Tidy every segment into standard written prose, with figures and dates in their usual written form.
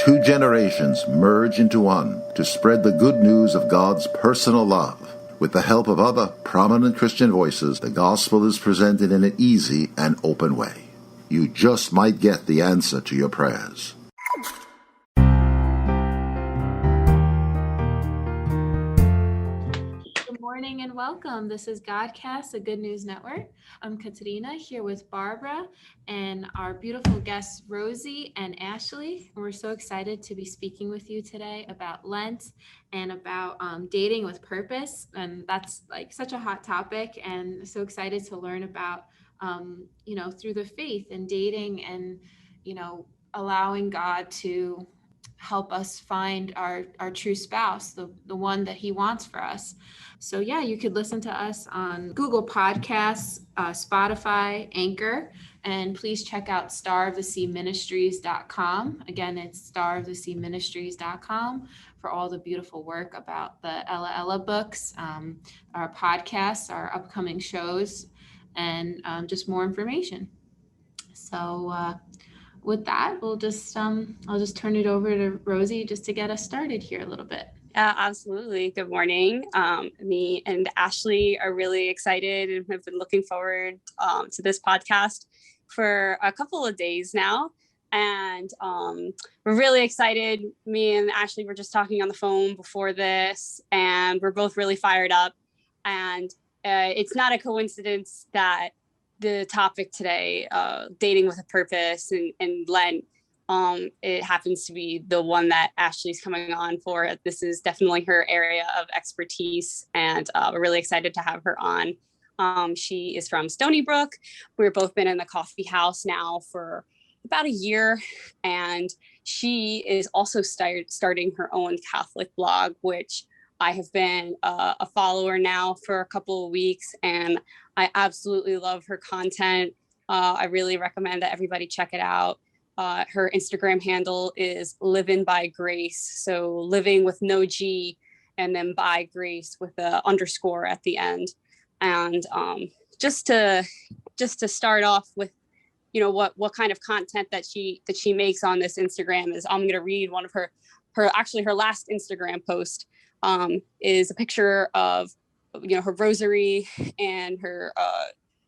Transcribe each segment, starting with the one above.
two generations merge into one to spread the good news of God's personal love. With the help of other prominent Christian voices, the gospel is presented in an easy and open way. You just might get the answer to your prayers. Good morning and welcome. This is Godcast, a Good News Network. I'm Katerina here with Barbara and our beautiful guests Rosie and Ashely. And we're so excited to be speaking with you today about Lent and about dating with purpose. And that's like such a hot topic, and so excited to learn about, through the faith and dating and, allowing God to help us find our true spouse, the one that he wants for us. So yeah, you could listen to us on Google Podcasts, Spotify, Anchor, and please check out staroftheseaministries.com. Again, it's staroftheseaministries.com for all the beautiful work about the Ella Ella books, our podcasts, our upcoming shows, and just more information. So with that, I'll just turn it over to Rosie just to get us started here a little bit. Absolutely. Good morning. Me and Ashely are really excited and have been looking forward to this podcast for a couple of days now. And we're really excited. Me and Ashely were just talking on the phone before this, and we're both really fired up. And it's not a coincidence that the topic today, dating with a purpose and Lent, it happens to be the one that Ashely's coming on for. This is definitely her area of expertise, and we're really excited to have her on. She is from Stony Brook. We've both been in the coffee house now for about a year, and she is also starting her own Catholic blog, which I have been a follower now for a couple of weeks, and I absolutely love her content. I really recommend that everybody check it out. Her Instagram handle is Living by Grace. So living with no G and then by grace with the underscore at the end. And just to start off with, what kind of content that she makes on this Instagram is, I'm going to read one of her last Instagram post is a picture of, her rosary and her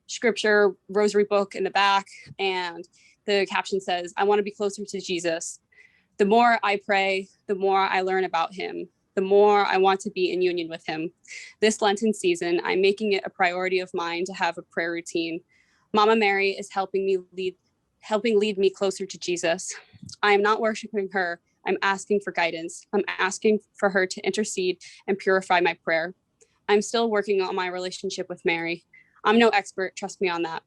scripture rosary book in the back. And the caption says, "I want to be closer to Jesus. The more I pray, the more I learn about him. The more I want to be in union with him. This Lenten season, I'm making it a priority of mine to have a prayer routine. Mama Mary is helping lead me closer to Jesus. I am not worshiping her. I'm asking for guidance. I'm asking for her to intercede and purify my prayer. I'm still working on my relationship with Mary. I'm no expert, trust me on that.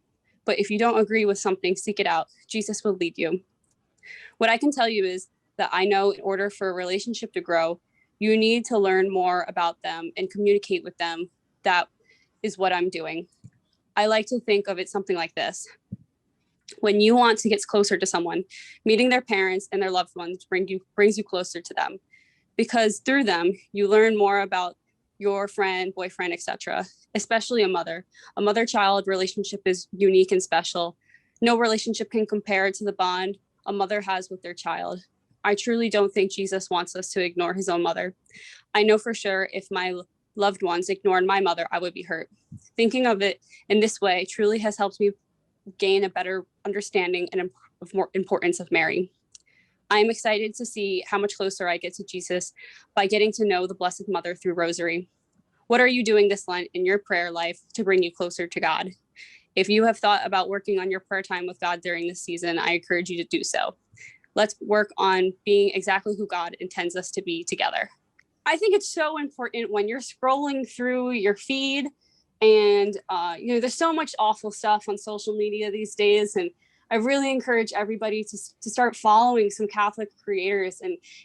But if you don't agree with something, seek it out. Jesus will lead you. What I can tell you is that I know in order for a relationship to grow, you need to learn more about them and communicate with them. That is what I'm doing. I like to think of it something like this. When you want to get closer to someone, meeting their parents and their loved ones brings you closer to them, because through them, you learn more about your friend, boyfriend, etc., especially a mother-child relationship is unique and special. No relationship can compare to the bond a mother has with their child. I truly don't think Jesus wants us to ignore his own mother. I know for sure if my loved ones ignored my mother, I would be hurt. Thinking of it in this way truly has helped me gain a better understanding and more importance of Mary. I am excited to see how much closer I get to Jesus by getting to know the Blessed Mother through Rosary. What are you doing this Lent in your prayer life to bring you closer to God? If you have thought about working on your prayer time with God during this season, I encourage you to do so. Let's work on being exactly who God intends us to be together. I think it's so important when you're scrolling through your feed and, there's so much awful stuff on social media these days. And I really encourage everybody to start following some Catholic creators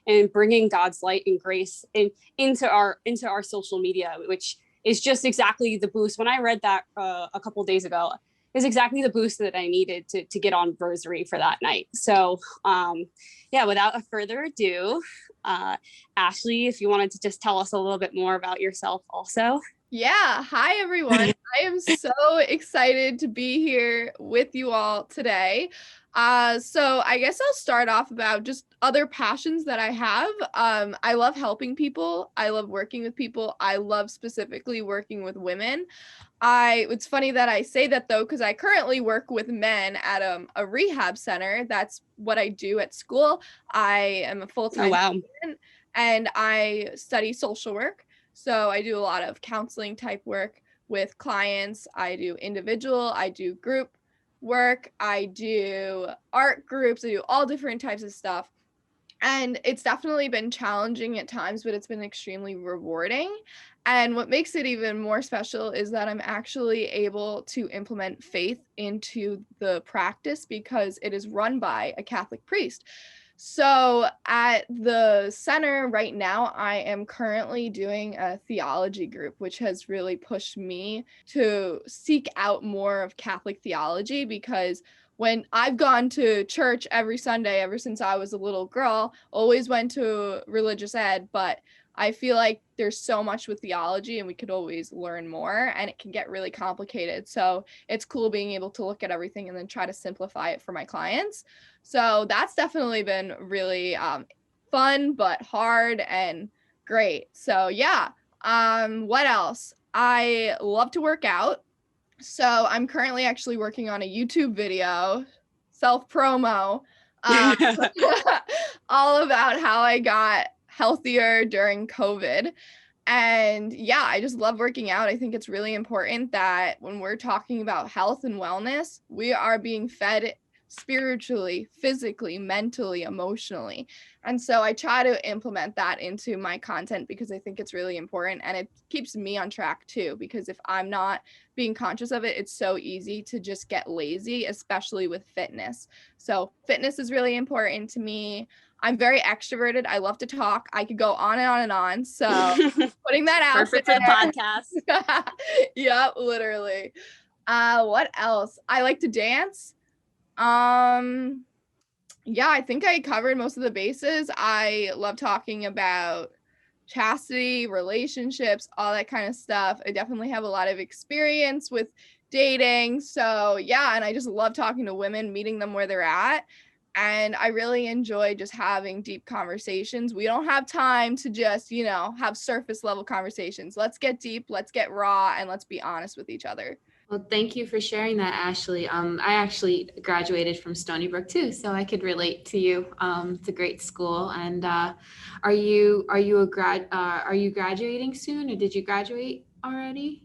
and bringing God's light and grace into our social media, which is just exactly the boost. When I read that a couple of days ago, is exactly the boost that I needed to get on Rosary for that night. So without further ado, Ashely, if you wanted to just tell us a little bit more about yourself also. Yeah, hi everyone. I am so excited to be here with you all today. So I guess I'll start off about just other passions that I have. I love helping people. I love working with people. I love specifically working with women. It's funny that I say that though, because I currently work with men at a rehab center. That's what I do at school. I am a Oh, full-time wow. student and I study social work. So I do a lot of counseling type work with clients. I do individual, I do group work, I do art groups, I do all different types of stuff. And it's definitely been challenging at times, but it's been extremely rewarding. And what makes it even more special is that I'm actually able to implement faith into the practice because it is run by a Catholic priest. So at the center right now, I am currently doing a theology group, which has really pushed me to seek out more of Catholic theology because when I've gone to church every Sunday ever since I was a little girl, always went to religious ed, but I feel like there's so much with theology and we could always learn more and it can get really complicated. So it's cool being able to look at everything and then try to simplify it for my clients. So that's definitely been really fun, but hard and great. So yeah. What else? I love to work out. So I'm currently actually working on a YouTube video, self promo, uh, all about how I got healthier during COVID. And yeah, I just love working out. I think it's really important that when we're talking about health and wellness, we are being fed spiritually, physically, mentally, emotionally. And so I try to implement that into my content because I think it's really important and it keeps me on track too. Because if I'm not being conscious of it, it's so easy to just get lazy, especially with fitness. So fitness is really important to me. I'm very extroverted. I love to talk. I could go on and on and on. So putting that out Perfect for the there. podcast. Yep, literally. What else? I like to dance. Um, yeah, I think I covered most of the bases. I love talking about chastity, relationships, all that kind of stuff. I definitely have a lot of experience with dating. So, yeah, and I just love talking to women, meeting them where they're at. And I really enjoy just having deep conversations. We don't have time to just, have surface level conversations. Let's get deep, let's get raw, and let's be honest with each other. Well, thank you for sharing that, Ashley. I actually graduated from Stony Brook too, so I could relate to you. It's a great school. And are you graduating soon, or did you graduate already?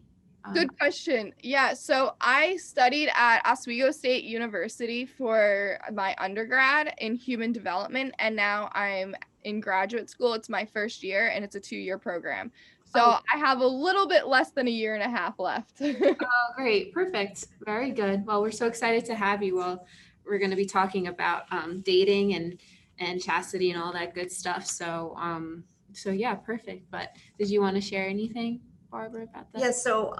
Good question. Yeah, so I studied at Oswego State University for my undergrad in human development, and now I'm in graduate school. It's my first year, and it's a 2-year program. So I have a little bit less than a year and a half left. Oh, great. Perfect. Very good. Well, we're so excited to have you. Well, we're going to be talking about dating and chastity and all that good stuff. So, so yeah, perfect. But did you want to share anything, Barbara, about that? Yeah, so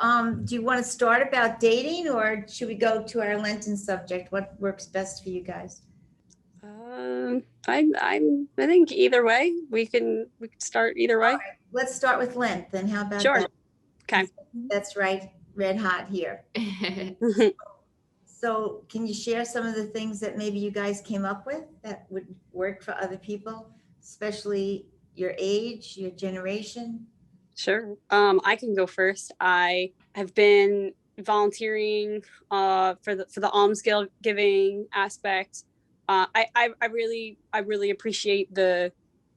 do you want to start about dating or should we go to our Lenten subject? What works best for you guys? I think either way we can start either way. All right, let's start with Lent then. How about Sure. that? Okay. That's right, red hot here. So can you share some of the things that maybe you guys came up with that would work for other people, especially your age, your generation? Sure. I can go first. I have been volunteering for the alms giving aspect. I really appreciate the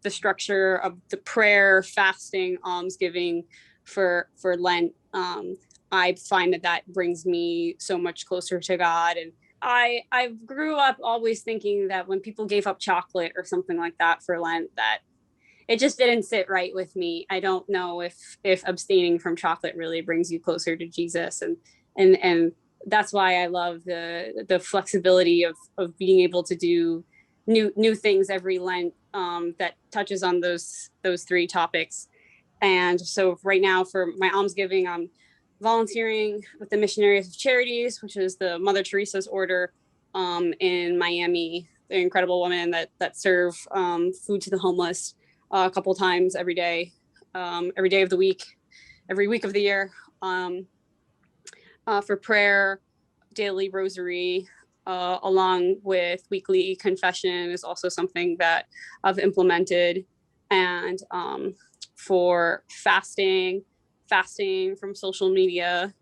structure of the prayer, fasting, almsgiving for Lent. I find that brings me so much closer to God. And I grew up always thinking that when people gave up chocolate or something like that for Lent, that it just didn't sit right with me. I don't know if abstaining from chocolate really brings you closer to Jesus, and that's why I love the flexibility of being able to do new things every Lent that touches on those three topics. And so right now for my almsgiving, I'm volunteering with the Missionaries of Charities, which is the Mother Teresa's order in Miami. They're incredible women that serve food to the homeless a couple times every day of the week. every week of the year for prayer, daily rosary, along with weekly confession is also something that I've implemented. And for fasting from social media,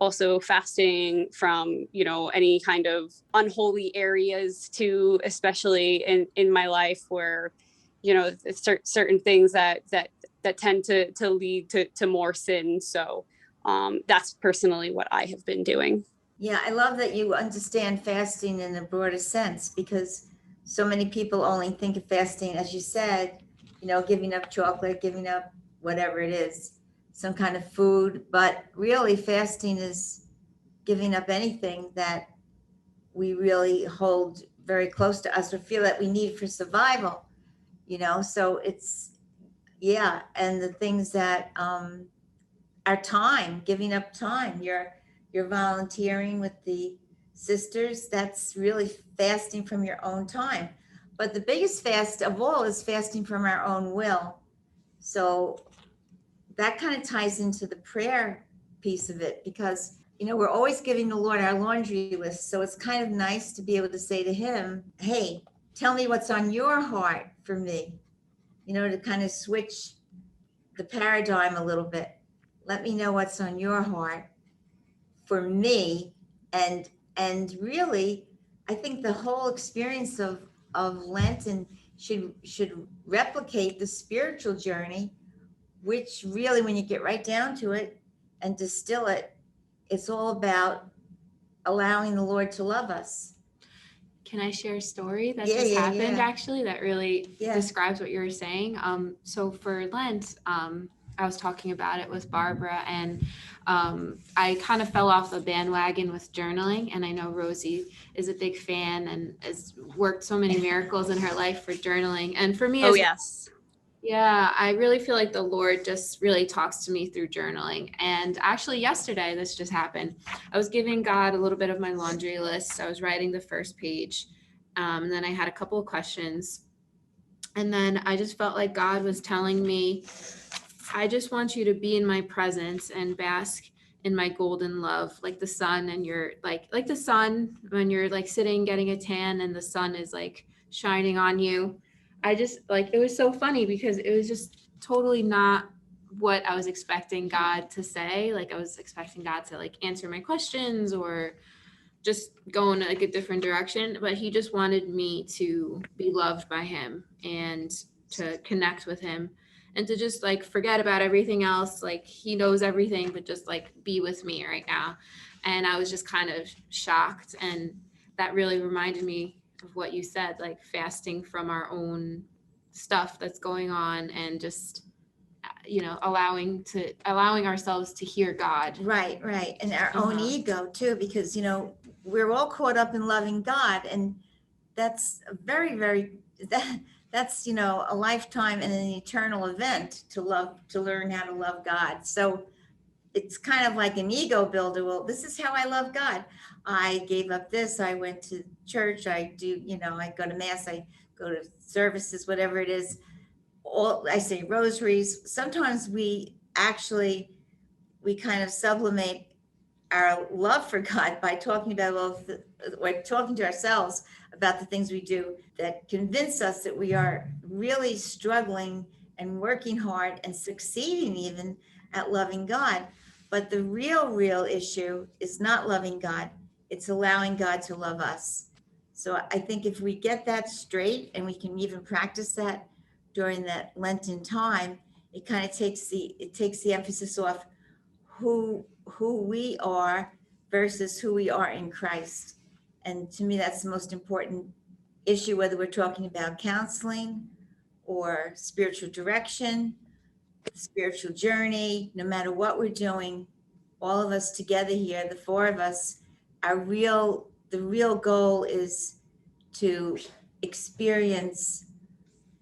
also fasting from, any kind of unholy areas too, especially in my life where, certain things that tend to lead to more sin. So that's personally what I have been doing. Yeah, I love that you understand fasting in a broader sense, because so many people only think of fasting, as you said, giving up chocolate, giving up whatever it is, some kind of food. But really, fasting is giving up anything that we really hold very close to us or feel that we need for survival, So it's, yeah. And the things that our time, giving up time, you're volunteering with the sisters, that's really fasting from your own time. But the biggest fast of all is fasting from our own will. So that kind of ties into the prayer piece of it, because we're always giving the Lord our laundry list. So it's kind of nice to be able to say to him, hey, tell me what's on your heart for me, to kind of switch the paradigm a little bit. Let me know what's on your heart for me. And really, I think the whole experience of Lenten should replicate the spiritual journey, which really, when you get right down to it and distill it, it's all about allowing the Lord to love us. Can I share a story that Yeah, just yeah, happened, yeah. actually, that really Yeah. describes what you were saying? So for Lent, I was talking about it with Barbara, and I kind of fell off the bandwagon with journaling. And I know Rosie is a big fan and has worked so many miracles in her life for journaling. And for me, Oh, yes. yeah, I really feel like the Lord just really talks to me through journaling. And actually, yesterday, this just happened. I was giving God a little bit of my laundry list. I was writing the first page. And then I had a couple of questions. And then I just felt like God was telling me, I just want you to be in my presence and bask in my golden love, like the sun, and you're like the sun when you're like sitting getting a tan and the sun is like shining on you. I just like, it was so funny because it was just totally not what I was expecting God to say. Like I was expecting God to like answer my questions or just go in like a different direction, but he just wanted me to be loved by him and to connect with him and to just like forget about everything else. Like he knows everything, but just like be with me right now. And I was just kind of shocked. And that really reminded me of what you said, like fasting from our own stuff that's going on and just, allowing ourselves to hear God. Right. And our own ego too, because, we're all caught up in loving God. And that's a very, very, that's, a lifetime and an eternal event to learn how to love God. So it's kind of like an ego builder. Well, this is how I love God. I gave up this. I went to church. I do, I go to mass. I go to services, whatever it is. I say rosaries. Sometimes we kind of sublimate our love for God by talking about, we're talking to ourselves about the things we do that convince us that we are really struggling and working hard and succeeding even at loving God. But the real issue is not loving God. It's allowing God to love us. So I think if we get that straight, and we can even practice that during that Lenten time, it kind of takes the emphasis off who we are versus who we are in Christ. And to me, that's the most important issue, whether we're talking about counseling or spiritual direction, spiritual journey. No matter what we're doing, all of us together here, the four of us, the real goal is to experience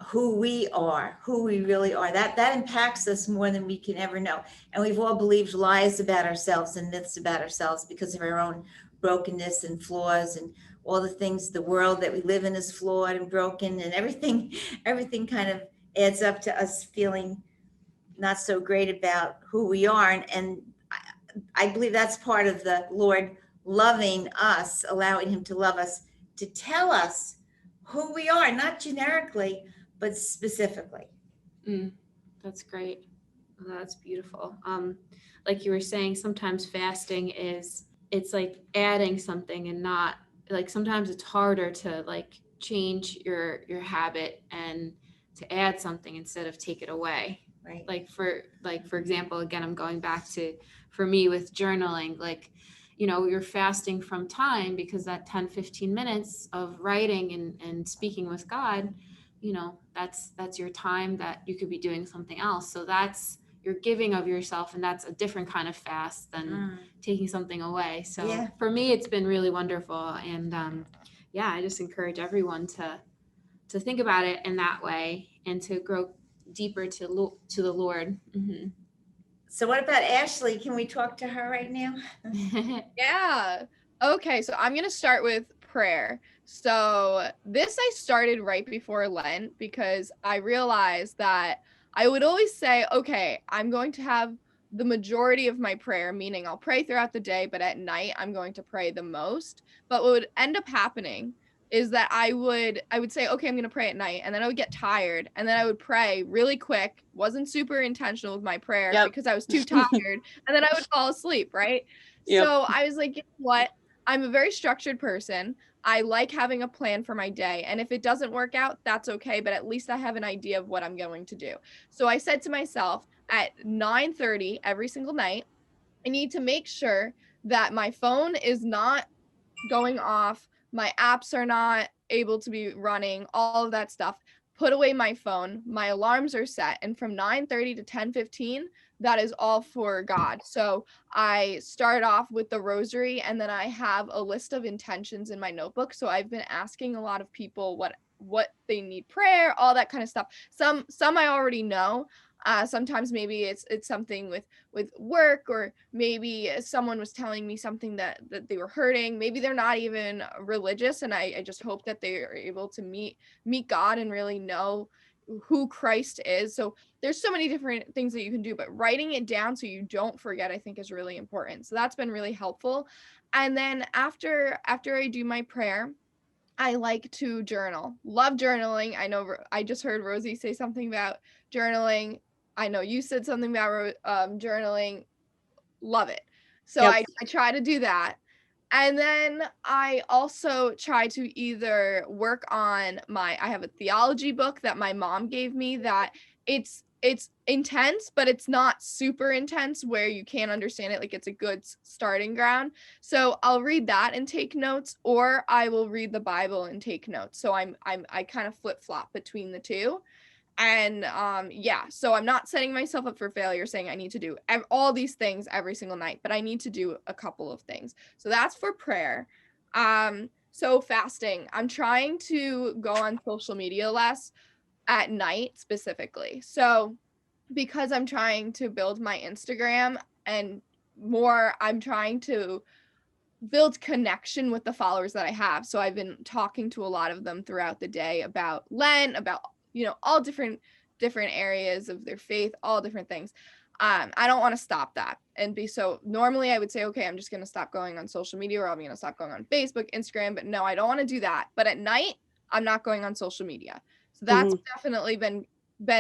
who we really are. That impacts us more than we can ever know. And we've all believed lies about ourselves and myths about ourselves because of our own brokenness and flaws and all the things. The world that we live in is flawed and broken, and everything kind of adds up to us feeling not so great about who we are. And I believe that's part of the Lord loving us, allowing him to love us, to tell us who we are, not generically, but specifically. That's great. That's beautiful. Like you were saying, sometimes fasting it's like adding something and not like, sometimes it's harder to like change your habit and to add something instead of take it away. Right. Like for example, again, I'm going back to, for me with journaling, like, you're fasting from time because that 10-15 minutes of writing and speaking with God, that's your time that you could be doing something else. So that's you're giving of yourself, and that's a different kind of fast than taking something away. So Yeah. for me, it's been really wonderful. And I just encourage everyone to think about it in that way and to grow deeper to the Lord. Mm-hmm. So what about Ashely? Can we talk to her right now? Yeah. Okay, so I'm going to start with prayer. So this I started right before Lent because I realized that I would always say, okay, I'm going to have the majority of my prayer, meaning I'll pray throughout the day, but at night I'm going to pray the most. But what would end up happening is that I would say, okay, I'm going to pray at night, and then I would get tired, and then I would pray really quick, wasn't super intentional with my prayer because I was too tired, and then I would fall asleep, right? Yep. So I was like, you know what? I'm a very structured person. I like having a plan for my day. And if it doesn't work out, that's okay. But at least I have an idea of what I'm going to do. So I said to myself at 9:30 every single night, I need to make sure that my phone is not going off, my apps are not able to be running, all of that stuff. Put away my phone, my alarms are set, and from 9:30 to 10:15, that is all for God. So I start off with the rosary, and then I have a list of intentions in my notebook. So I've been asking a lot of people what they need prayer, all that kind of stuff. Some I already know. Sometimes maybe it's something with work, or maybe someone was telling me something that they were hurting. Maybe they're not even religious, and I just hope that they are able to meet God and really know who Christ is. So there's so many different things that you can do, but writing it down so you don't forget, I think, is really important. So that's been really helpful. And then after I do my prayer, I like to journal. Love journaling. I know I just heard Rosie say something about journaling. I know you said something about journaling. Love it. So Yep. I try to do that. And then I also try to either work on I have a theology book that my mom gave me that it's intense, but it's not super intense where you can't understand it. Like, it's a good starting ground. So I'll read that and take notes, or I will read the Bible and take notes. So I kind of flip flop between the two. And so I'm not setting myself up for failure saying I need to do all these things every single night, but I need to do a couple of things. So that's for prayer. So fasting, I'm trying to go on social media less at night specifically. So because I'm trying to build my Instagram, and more I'm trying to build connection with the followers that I have. So I've been talking to a lot of them throughout the day about Lent, about all different areas of their faith, all different things. I don't want to stop that and be so. Normally I would say, okay, I'm just going to stop going on social media, or I'm going to stop going on Facebook, Instagram, but no, I don't want to do that. But at night, I'm not going on social media. So that's definitely been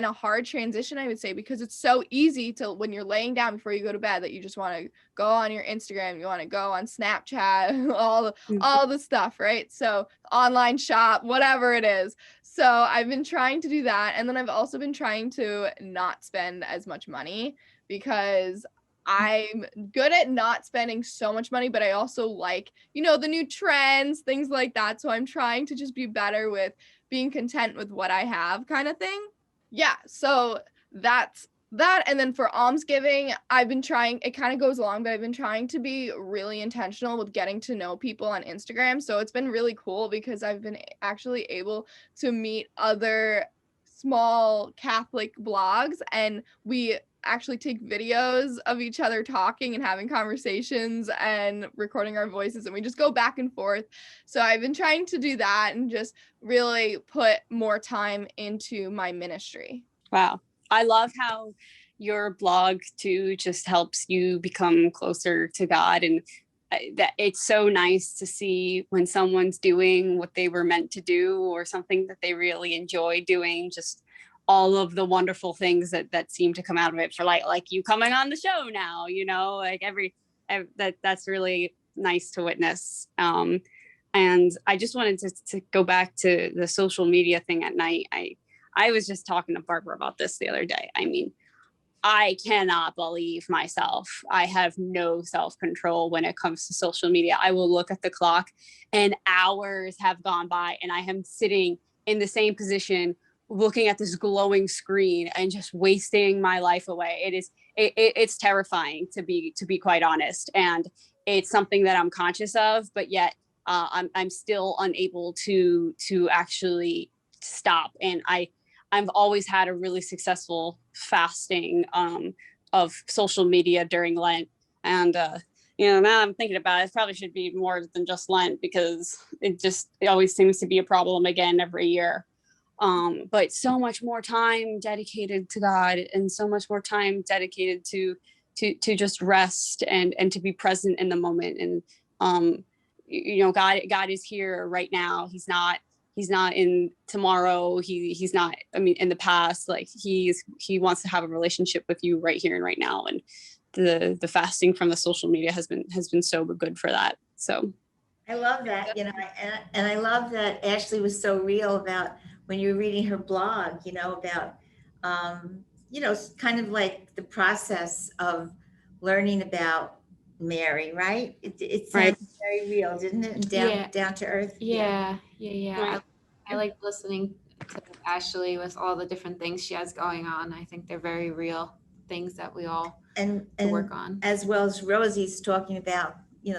a hard transition, I would say, because it's so easy to, when you're laying down before you go to bed, that you just want to go on your Instagram, you want to go on Snapchat, all the stuff, right? So online shop, whatever it is. So I've been trying to do that. And then I've also been trying to not spend as much money, because I'm good at not spending so much money, but I also like, the new trends, things like that. So I'm trying to just be better with being content with what I have, kind of thing. Yeah, so that's that. And then for almsgiving, I've been trying, it kind of goes along, but I've been trying to be really intentional with getting to know people on Instagram. So it's been really cool because I've been actually able to meet other small Catholic blogs, and we actually take videos of each other talking and having conversations and recording our voices, and we just go back and forth. So I've been trying to do that and just really put more time into my ministry. Wow. I love how your blog too just helps you become closer to God. And that it's so nice to see when someone's doing what they were meant to do or something that they really enjoy doing, just all of the wonderful things that seem to come out of it, for like you coming on the show now, like that's really nice to witness. And I just wanted to go back to the social media thing at night. I was just talking to Barbara about this the other day. I mean, I cannot believe myself. I have no self-control when it comes to social media. I will look at the clock and hours have gone by and I am sitting in the same position looking at this glowing screen and just wasting my life away. It's terrifying to be quite honest. And it's something that I'm conscious of, but yet I'm still unable to actually stop. And I've always had a really successful fasting of social media during Lent. And, now I'm thinking about it, it probably should be more than just Lent, because it always seems to be a problem again every year. But so much more time dedicated to God and so much more time dedicated to just rest and to be present in the moment. And, God is here right now. He's not in tomorrow. He's not, in the past. Like he wants to have a relationship with you right here and right now. And the fasting from the social media has been so good for that. So I love that, and I love that Ashely was so real about when you were reading her blog, about, kind of like the process of learning about Mary, right? It sounds Right. very real, didn't it? And Yeah. down to earth. Yeah. Right. I like listening to Ashely with all the different things she has going on. I think they're very real things that we all And work on. as well as Rosie's talking about,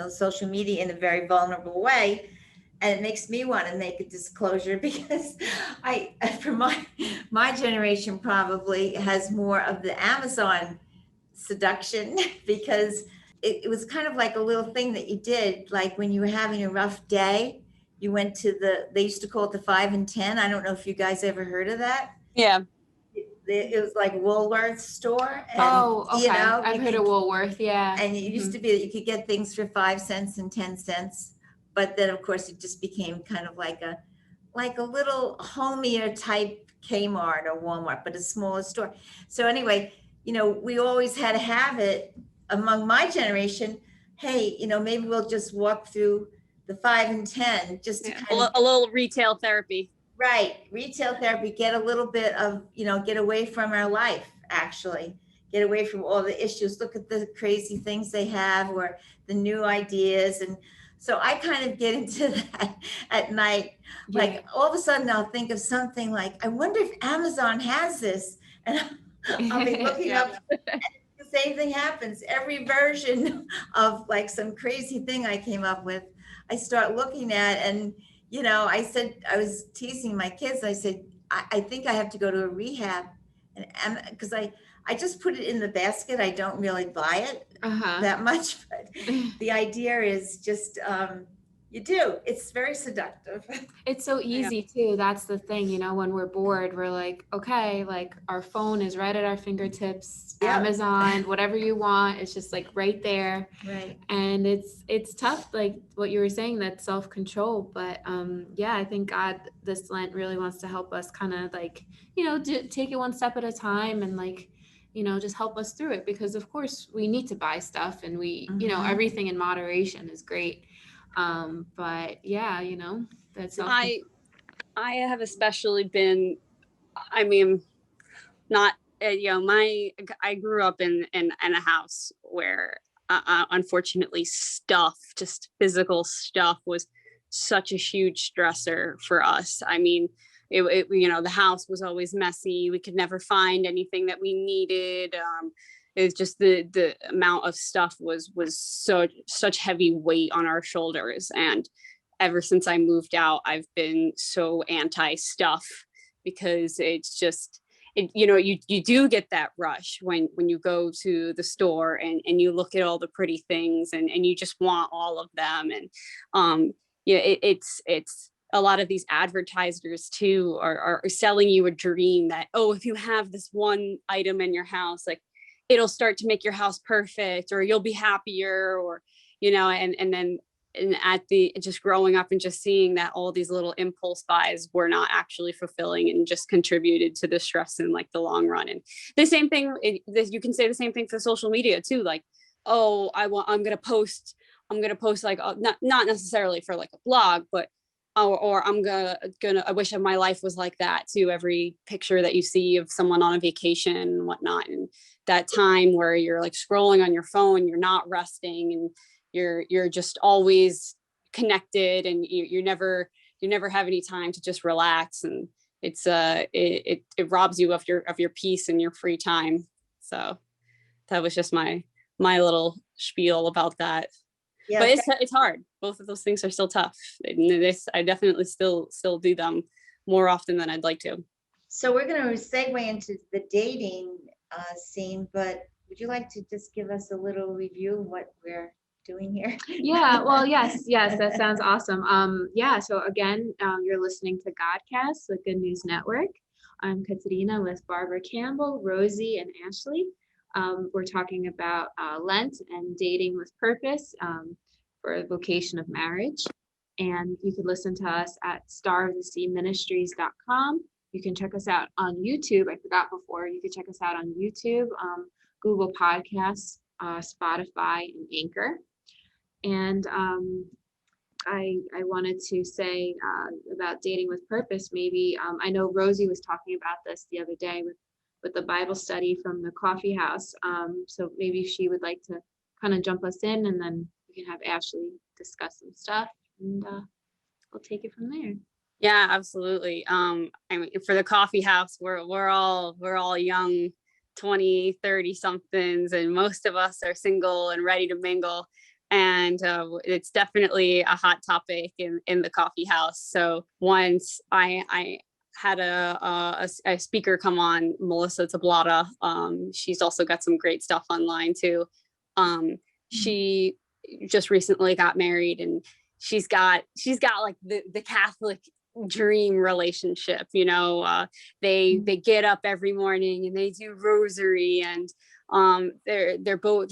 social media in a very vulnerable way. And it makes me want to make a disclosure because for my generation probably has more of the Amazon seduction, because it was kind of like a little thing that you did, like when you were having a rough day, you went to they used to call it the 5 and 10. I don't know if you guys ever heard of that. Yeah. It was like Woolworth store. And, Okay. I've heard of Woolworth. Yeah. And it used to be that you could get things for 5 cents and 10 cents. But then of course it just became kind of like a little homier type Kmart or Walmart, but a smaller store. So anyway, we always had to have it among my generation. Hey, maybe we'll just walk through the 5 and 10 just to kind of a little retail therapy. Right. Retail therapy, get a little bit of, get away from our life, actually. Get away from all the issues. Look at the crazy things they have or the new ideas. And so I kind of get into that at night. Yeah. Like all of a sudden I'll think of something like, I wonder if Amazon has this. And I'll be looking Yeah. up. The same thing happens. Every version of like some crazy thing I came up with, I start looking at, and I said, I was teasing my kids. I said, I think I have to go to a rehab, and because I just put it in the basket. I don't really buy it that much, but the idea is just you do. It's very seductive. It's so easy too. That's the thing, when we're bored, we're like, okay, like our phone is right at our fingertips, Yeah. Amazon, whatever you want. It's just like right there. Right. And it's tough, like what you were saying, that self-control. But I think God this Lent really wants to help us kind of like, take it one step at a time and like, just help us through it, because of course we need to buy stuff and we, everything in moderation is great. But that's I have especially been, not, I grew up in a house where unfortunately just physical stuff was such a huge stressor for us. The house was always messy. We could never find anything that we needed. It's just the amount of stuff was such heavy weight on our shoulders. And ever since I moved out, I've been so anti-stuff, because it's just, you do get that rush when you go to the store and you look at all the pretty things and you just want all of them. And it's a lot of these advertisers too are selling you a dream that, oh, if you have this one item in your house, like it'll start to make your house perfect, or you'll be happier, or, and then at the just growing up and just seeing that all these little impulse buys were not actually fulfilling and just contributed to the stress in like the long run. And the same thing, you can say the same thing for social media too. Like, oh, I'm going to post like, not necessarily for like a blog, but or I'm gonna I wish my life was like that too. Every picture that you see of someone on a vacation and whatnot, and that time where you're like scrolling on your phone, you're not resting, and you're just always connected, and you never have any time to just relax, and it robs you of your peace and your free time. So that was just my little spiel about that. Yeah, But it's hard. Both of those things are still tough. I definitely still do them more often than I'd like to. so we're going to segue into the dating scene, but would you like to just give us a little review of what we're doing here? Yeah, well, yes, that sounds awesome. Yeah, so again, you're listening to Godcast, the Good News Network. I'm Katerina with Barbara Campbell, Rosie, and Ashely. We're talking about Lent and dating with purpose for a vocation of marriage. And you can listen to us at staroftheseaministries.com. You can check us out on YouTube. I forgot before, you can check us out on YouTube, Google Podcasts, Spotify, and Anchor. And I wanted to say about dating with purpose. Maybe I know Rosie was talking about this the other day with the Bible study from the coffee house. So maybe she would like to kind of jump us in, and then we can have Ashely discuss some stuff, and we'll take it from there. Yeah, absolutely. I mean, for the coffee house, we're all young, 20, 30 somethings, and most of us are single and ready to mingle. And it's definitely a hot topic in the coffee house. So once I had a speaker come on, Melissa Tablata. She's also got some great stuff online too. She just recently got married, and she's got like the Catholic dream relationship. They get up every morning and they do rosary, and they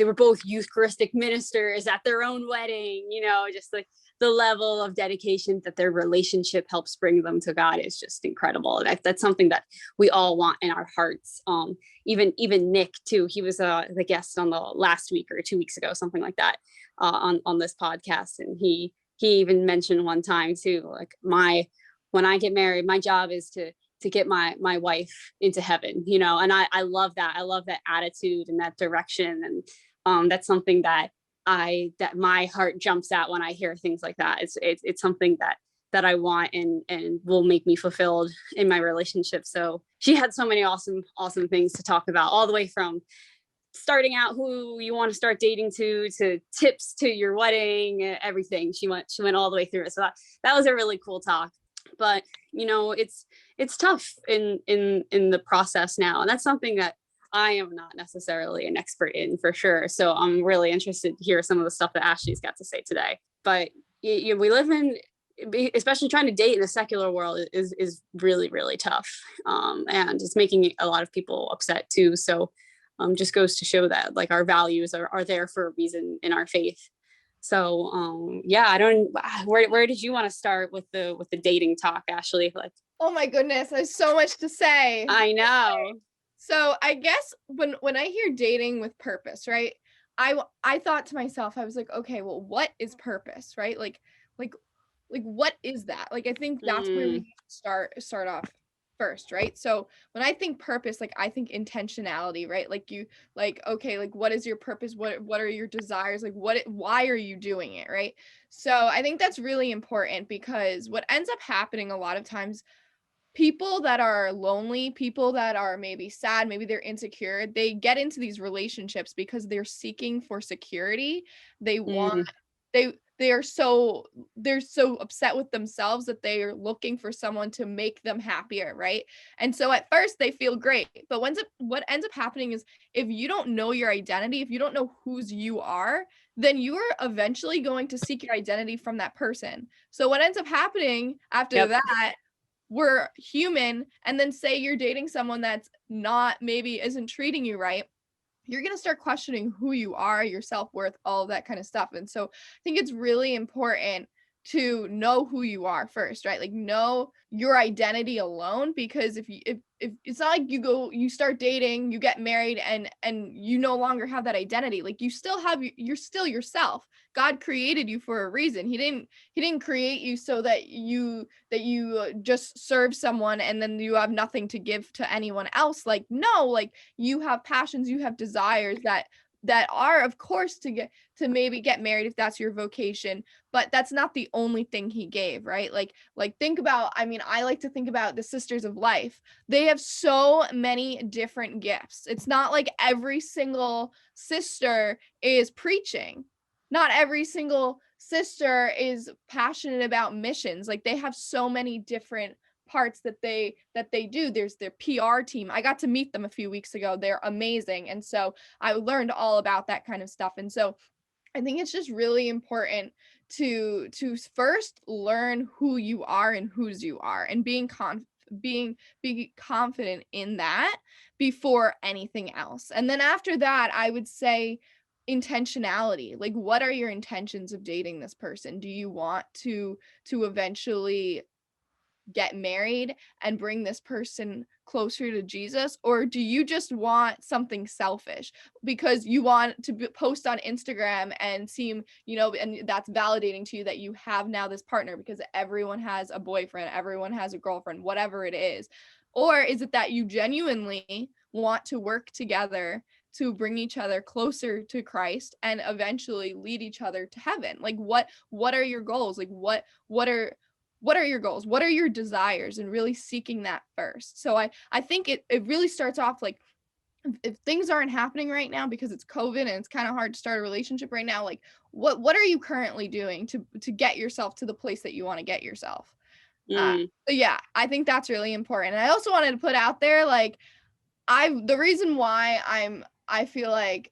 were both Eucharistic ministers at their own wedding. Just like the level of dedication that their relationship helps bring them to God is just incredible. That's something that we all want in our hearts. Even Nick too. He was the guest on the last week or 2 weeks ago, something like that, on this podcast, and he even mentioned one time too, like when I get married, my job is to get my wife into heaven, and I love that. I love that attitude and that direction. And that's something that my heart jumps at when I hear things like that. It's something that I want and will make me fulfilled in my relationship. So she had so many awesome things to talk about, all the way from starting out who you want to start dating to tips to your wedding, everything. She went all the way through it. So that was a really cool talk. But it's tough in the process now, and that's something that I am not necessarily an expert in, for sure. So I'm really interested to hear some of the stuff that Ashely's got to say today. But we live in, especially trying to date in the secular world, is really, really tough, and it's making a lot of people upset too. So just goes to show that like our values are there for a reason in our faith. So where did you want to start with the dating talk, Ashely? Like, Oh my goodness, there's so much to say. I know. So I guess when I hear dating with purpose, right? I thought to myself, I was like, okay, well, what is purpose, right? Like what is that? Like, I think that's where we need to start off first, right? So when I think purpose, like I think intentionality, right? Okay, like what is your purpose? What are your desires? Like why are you doing it, right? So I think that's really important, because what ends up happening a lot of times, people that are lonely, people that are maybe sad, maybe they're insecure, they get into these relationships because they're seeking for security. They want they're so upset with themselves that they are looking for someone to make them happier, right? And so at first they feel great, but what ends up happening is, if you don't know your identity, if you don't know whose you are, then you are eventually going to seek your identity from that person. So what ends up happening after that, we're human, and then say you're dating someone that's maybe isn't treating you right, you're going to start questioning who you are, your self-worth, all of that kind of stuff. And so I think it's really important to know who you are first, right? Like know your identity alone, because if it's not like you start dating, you get married and you no longer have that identity. Like you're still yourself. God created you for a reason. He didn't create you so that you just serve someone and then you have nothing to give to anyone else. Like, no, like you have passions, you have desires that are, of course, to maybe get married if that's your vocation, but that's not the only thing he gave, right? Like think about, I mean, I like to think about the Sisters of Life. They have so many different gifts. It's not like every single sister is preaching. Not every single sister is passionate about missions. Like they have so many different parts that they do. There's their PR team. I got to meet them a few weeks ago. They're amazing. And so I learned all about that kind of stuff. And so I think it's just really important to first learn who you are and whose you are, and be confident in that before anything else. And then after that, I would say intentionality. Like, what are your intentions of dating this person? Do you want to eventually get married and bring this person closer to Jesus? Or do you just want something selfish because you want to post on Instagram and seem, and that's validating to you that you have now this partner, because everyone has a boyfriend, everyone has a girlfriend, whatever it is? Or is it that you genuinely want to work together to bring each other closer to Christ and eventually lead each other to heaven? Like, what are your goals? Like, what are your goals? What are your desires? And really seeking that first. So I think it really starts off like, if things aren't happening right now because it's COVID and it's kind of hard to start a relationship right now, like what are you currently doing to get yourself to the place that you want to get yourself? So yeah, I think that's really important. And I also wanted to put out there, like, the reason why I feel like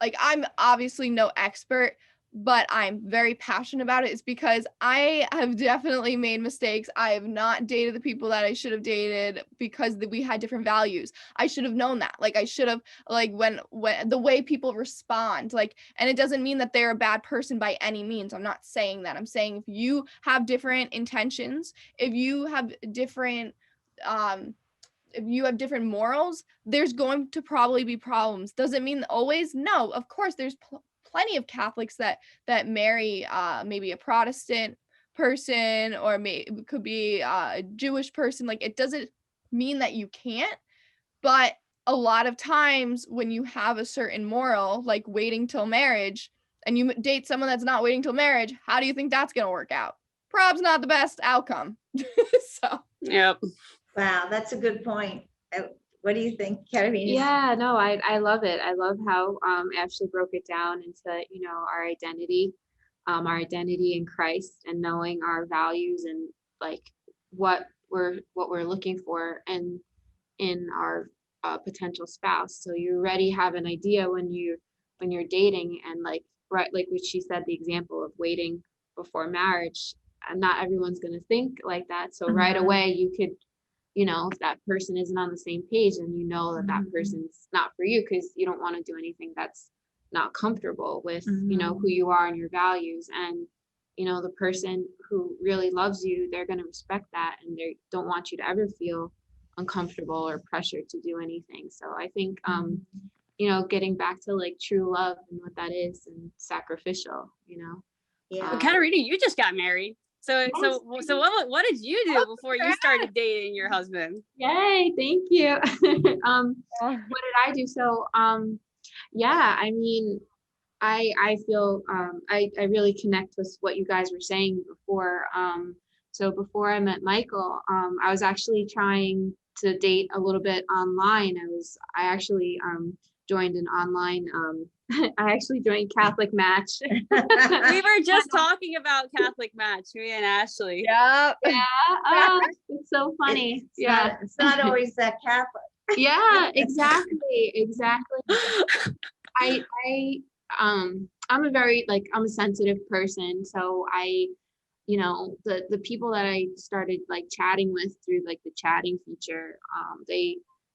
I'm obviously no expert, but I'm very passionate about it, is because I have definitely made mistakes. I have not dated the people that I should have dated because we had different values. I should have known that. Like, I should have, like, when the way people respond, like, and it doesn't mean that they're a bad person by any means. I'm not saying that. I'm saying if you have different intentions, if you have different morals, there's going to probably be problems. Does it mean always? No, of course, there's plenty of Catholics that marry maybe a Protestant person, or it could be a Jewish person. Like, it doesn't mean that you can't, but a lot of times when you have a certain moral, like waiting till marriage, and you date someone that's not waiting till marriage, how do you think that's going to work out? Probably not the best outcome. So, Yep. Wow, that's a good point. What do you think, Katerina? Yeah, no, I love it. I love how Ashley broke it down into, our identity in Christ, and knowing our values, and like what we're looking for and in our potential spouse. So you already have an idea when you're dating, and like, right, like what she said, the example of waiting before marriage. And not everyone's going to think like that. So right away you could, if that person isn't on the same page, and that person's not for you, because you don't want to do anything that's not comfortable with, who you are and your values. And, the person who really loves you, they're going to respect that, and they don't want you to ever feel uncomfortable or pressured to do anything. So I think, getting back to like true love and what that is, and sacrificial, Yeah. Well, Katerina, you just got married. So what did you do before you started dating your husband? Yay, thank you. What did I do? So, yeah, I mean, I feel, I really connect with what you guys were saying before. So before I met Michael, I was actually trying to date a little bit online. I actually joined an online, I actually joined Catholic Match. We were just talking about Catholic Match, me and Ashley. yeah. It's so funny. It's not always that Catholic. Yeah, exactly. I'm a very, I'm a sensitive person. So the people that I started like chatting with through like the chatting feature,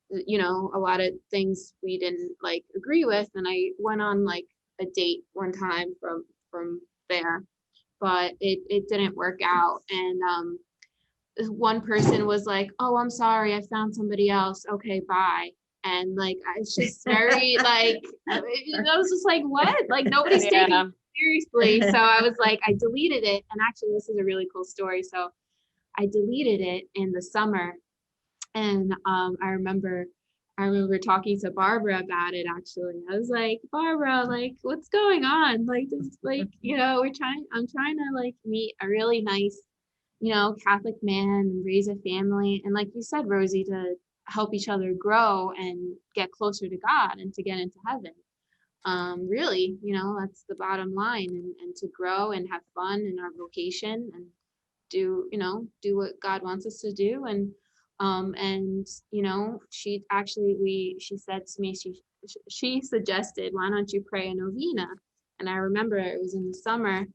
you know, a lot of things we didn't like agree with. And I went on like a date one time from there, but it didn't work out. And one person was like, "Oh, I'm sorry, I found somebody else. Okay, bye." And like, it's just very like, I was just like, what? Like nobody's taking Yeah. it seriously. So I was like, I deleted it. And actually, this is a really cool story. So I deleted it in the summer, and I remember talking to Barbara about it. Actually, I was like, Barbara, like, what's going on? Like, this, like, you know, I'm trying to like meet a really nice, you know, Catholic man and raise a family. And like you said, Rosie, to help each other grow and get closer to God and to get into heaven. Really, you know, that's the bottom line, and to grow and have fun in our vocation and do, you know, do what God wants us to do. And you know, she said to me, she suggested, why don't you pray a novena? And I remember it was in the summer,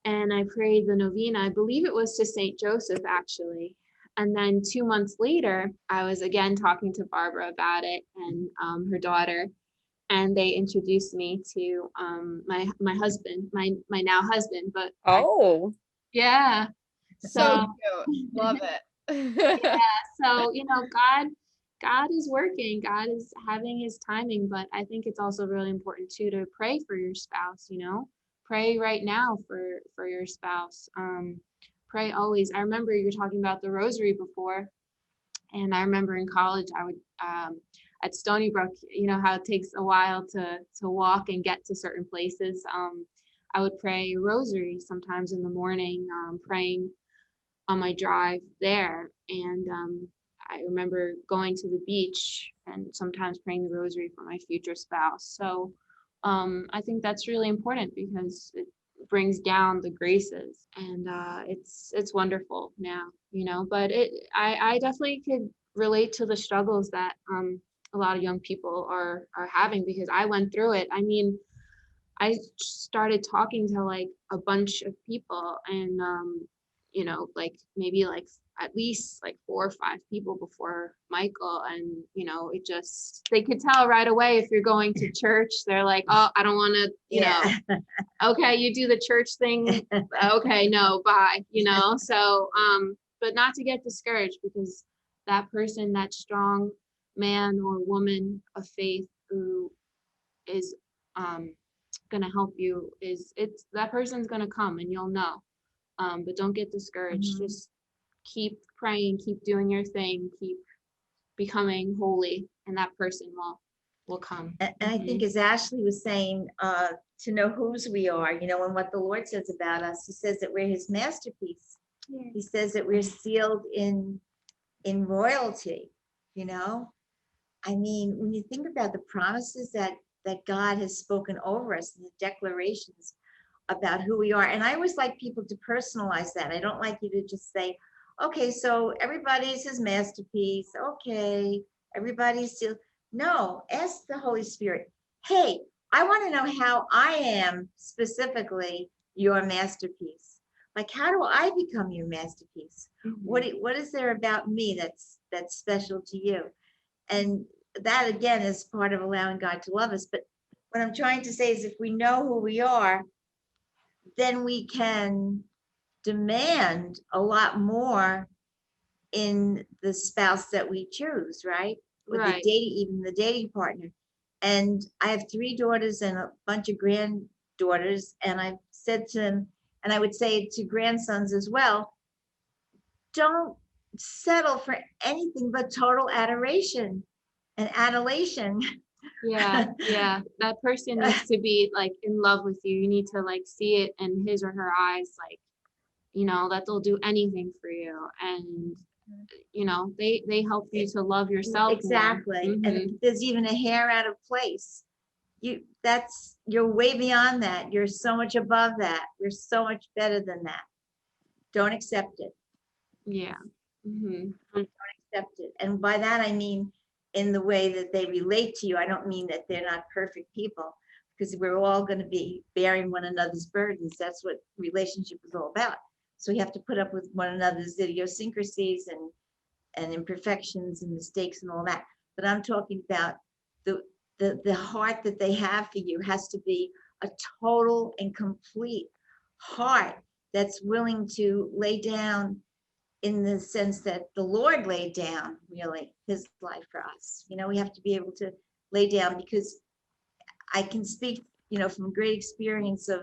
and I prayed the novena. I believe it was to Saint Joseph, actually. And then 2 months later, I was again talking to Barbara about it, and her daughter, and they introduced me to my husband, my now husband. But Oh, yeah, So cute. Love it. yeah, so you know, God is working. God is having his timing, but I think it's also really important too to pray for your spouse, you know. Pray right now for your spouse. Pray always. I remember you were talking about the rosary before, and I remember in college I would at Stony Brook, you know how it takes a while to walk and get to certain places. I would pray a rosary sometimes in the morning, praying on my drive there. And I remember going to the beach and sometimes praying the rosary for my future spouse. So I think that's really important because it brings down the graces, and it's wonderful now, you know. But I definitely could relate to the struggles that a lot of young people are having, because I went through it. I mean, I started talking to like a bunch of people, and you know, like maybe like at least like 4 or 5 people before Michael. And you know, it just, they could tell right away if you're going to church. They're like, oh, I don't want to, you know, okay, you do the church thing, okay, no, bye, you know. So but not to get discouraged, because that person, that strong man or woman of faith who is gonna help you, it's that person's gonna come, and you'll know. But don't get discouraged. Mhm. Just keep praying, keep doing your thing, keep becoming holy, and that person will come. And I think, as Ashley was saying, to know whose we are, you know, and what the Lord says about us. He says that we're his masterpiece. Yeah. He says that we're sealed in royalty, you know. I mean, when you think about the promises that God has spoken over us, the declarations about who we are. And I always like people to personalize that. I don't like you to just say, okay, so everybody's his masterpiece. Okay, everybody's still. No, ask the Holy Spirit, hey, I want to know how I am specifically your masterpiece. Like, how do I become your masterpiece? What is there about me that's special to you? And that again is part of allowing God to love us. But what I'm trying to say is, if we know who we are, then we can demand a lot more in the spouse that we choose, right? With the Right. even the dating partner. And I have 3 daughters and a bunch of granddaughters, and I've said to them, and I would say to grandsons as well, don't settle for anything but total adoration and adulation. Yeah, yeah. That person needs to be like in love with you. You need to like see it in his or her eyes, like, you know, that they'll do anything for you. And you know, they help you to love yourself more. Exactly. And Mhm. if there's even a hair out of place, you're way beyond that. You're so much above that. You're so much better than that. Don't accept it. Yeah. Mhm. Accept it. And by that I mean in the way that they relate to you. I don't mean that they're not perfect people, because we're all going to be bearing one another's burdens. That's what relationship is all about. So we have to put up with one another's idiosyncrasies and imperfections and mistakes and all that. but I'm talking about the heart that they have for you has to be a total and complete heart that's willing to lay down, in the sense that the Lord laid down really his life for us. We have to be able to lay down, because I can speak, from great experience of,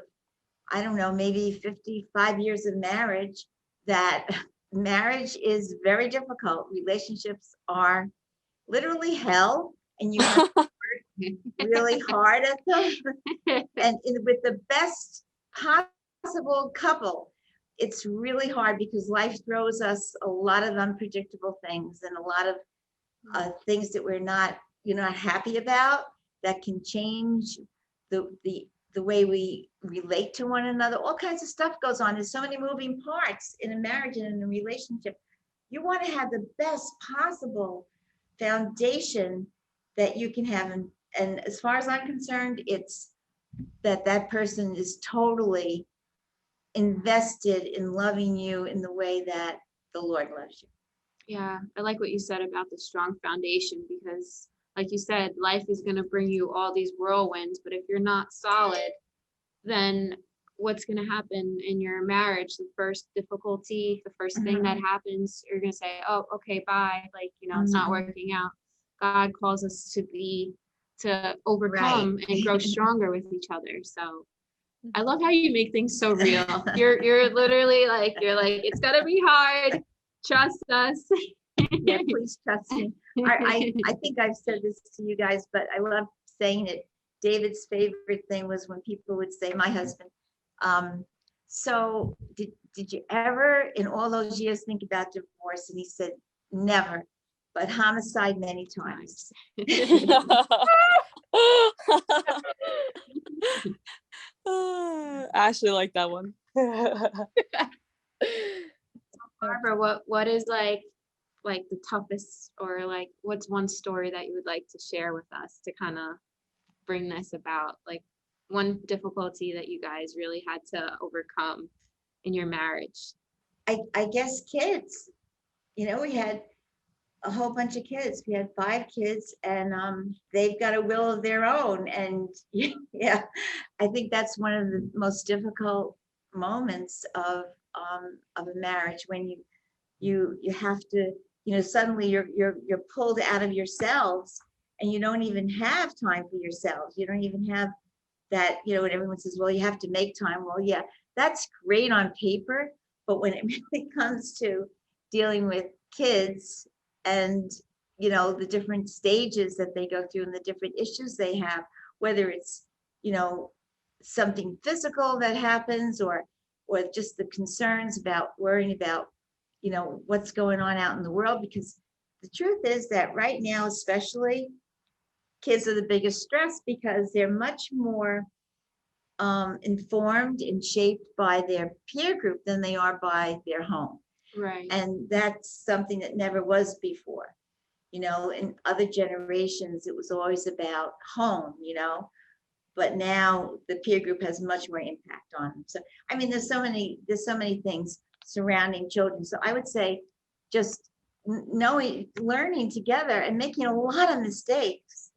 I don't know, maybe 55 years of marriage, that marriage is very difficult. Relationships are literally hell, and you have to work really hard at them. And with the best possible couple, it's really hard, because life throws us a lot of unpredictable things, and a lot of things that we're not happy about, that can change the way we relate to one another. All kinds of stuff goes on. There's so many moving parts in a marriage and in a relationship. You want to have the best possible foundation that you can have. And as far as I'm concerned, it's that person is totally invested in loving you in the way that the Lord loves you. Yeah, I like what you said about the strong foundation, because like you said, life is going to bring you all these whirlwinds, but if you're not solid, then what's going to happen in your marriage? The first difficulty, the first thing that happens, you're going to say, oh, okay, bye. Like, it's not working out. God calls us to overcome and grow stronger with each other. So I love how you make things so real. You're literally like, it's gonna be hard. Trust us. Yeah, please trust me. I think I've said this to you guys, but I love saying it. David's favorite thing was when people would say, my husband, so did you ever in all those years think about divorce? And he said, never, but homicide many times. Ashley liked that one. Barbara, what is like the toughest, or like what's one story that you would like to share with us to kind of bring this about, like one difficulty that you guys really had to overcome in your marriage? I guess kids. We had a whole bunch of kids. We had 5 kids, and they've got a will of their own. And yeah, I think that's one of the most difficult moments of a marriage, when you have to, suddenly you're pulled out of yourselves, and you don't even have time for yourselves. You don't even have that, when everyone says, well, you have to make time. Well, yeah, that's great on paper, but when it really comes to dealing with kids and the different stages that they go through and the different issues they have, whether it's something physical that happens, or just the concerns about worrying about what's going on out in the world. Because the truth is that right now, especially, kids are the biggest stress, because they're much more informed and shaped by their peer group than they are by their home. Right. And that's something that never was before. In other generations, it was always about home, but now the peer group has much more impact on them. So, I mean, there's so many things surrounding children. So I would say just learning together and making a lot of mistakes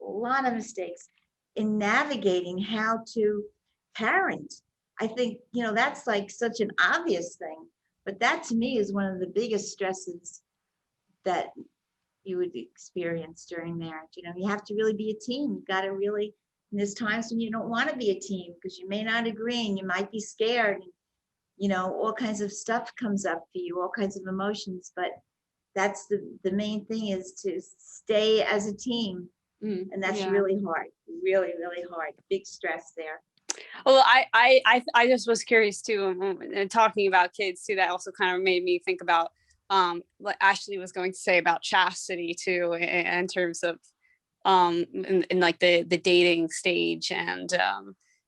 in navigating how to parent. I think, that's like such an obvious thing, but that to me is one of the biggest stresses that you would experience during marriage. You have to really be a team. You've got to really, and there's times when you don't want to be a team, because you may not agree and you might be scared. All kinds of stuff comes up for you, all kinds of emotions, but that's the main thing, is to stay as a team. And that's really hard, really, really hard. Big stress there. Well, I just was curious too, and talking about kids too, that also kind of made me think about what Ashley was going to say about chastity too, in terms of in like the dating stage, and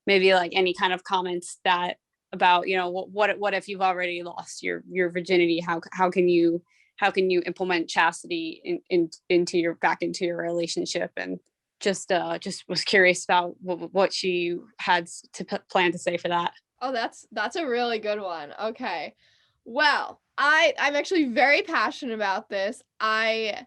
maybe like any kind of comments that about what if you've already lost your virginity, how can you implement chastity into your relationship, and just was curious about what she had to plan to say for that. Oh, that's a really good one. Okay. Well, I'm actually very passionate about this. I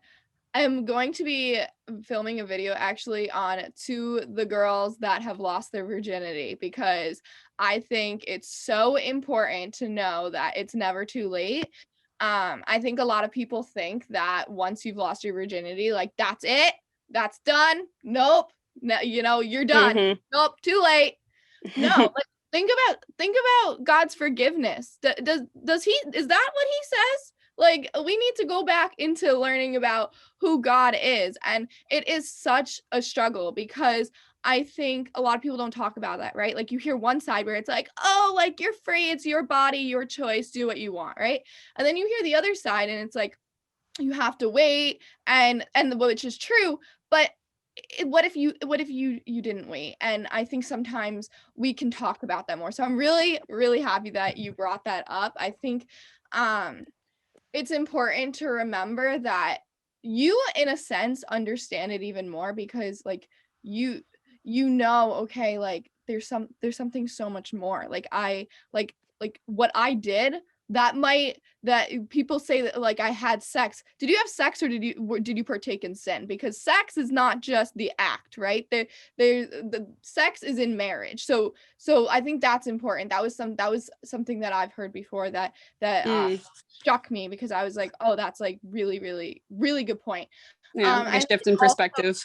am going to be filming a video actually on to the girls that have lost their virginity, because I think it's so important to know that it's never too late. I think a lot of people think that once you've lost your virginity, like that's it, that's done. Nope. No, you're done. Mhm. Nope, too late. No, like think about God's forgiveness. Does he, is that what he says? Like, we need to go back into learning about who God is. And it is such a struggle, because I think a lot of people don't talk about that, right? Like, you hear one side where it's like, oh, like, you're free, it's your body, your choice, do what you want, right? And then you hear the other side and it's like, you have to wait, and which is true, but what if you didn't wait? And I think sometimes we can talk about that more. So I'm really happy that you brought that up. I think it's important to remember that you, in a sense, understand it even more, because like you okay, like there's something so much more. Like I like what I did, that people say that like I had sex. Did you have sex, or did you partake in sin? Because sex is not just the act, right? The sex is in marriage. So I think that's important. That was something that I've heard before that struck me, because I was like, oh, that's like really good point. Yeah, like a And shift in also, perspective.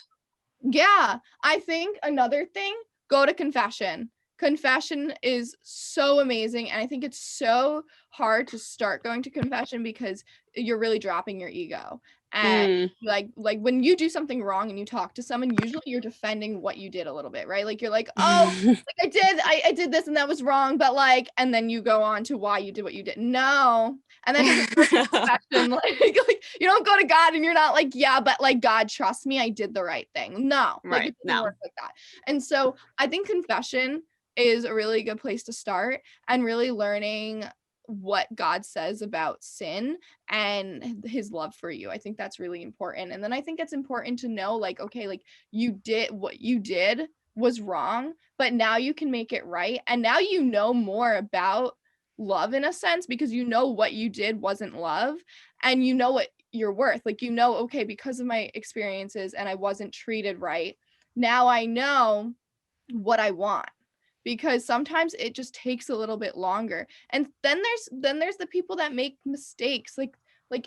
yeah, I think another thing, go to confession. Confession is so amazing. And I think it's so hard to start going to confession, because you're really dropping your ego. And like when you do something wrong and you talk to someone, usually you're defending what you did a little bit, right? Like you're like, oh, like I did this and that was wrong, but like, and then you go on to why you did what you did. No. And that doesn't work in confession. Like you don't go to God and you're not like, yeah, but like, God, trust me, I did the right thing. No, like Right. it doesn't work like that. And so I think confession is a really good place to start, and really learning what God says about sin and his love for you. I think that's really important. And then I think it's important to know, like, okay, like you did what you did was wrong, but now you can make it right. And now you know more about love, in a sense, because you know what you did wasn't love, and you know what you're worth. Like, okay, because of my experiences and I wasn't treated right, now I know what I want. Because sometimes it just takes a little bit longer. And then there's the people that make mistakes. Like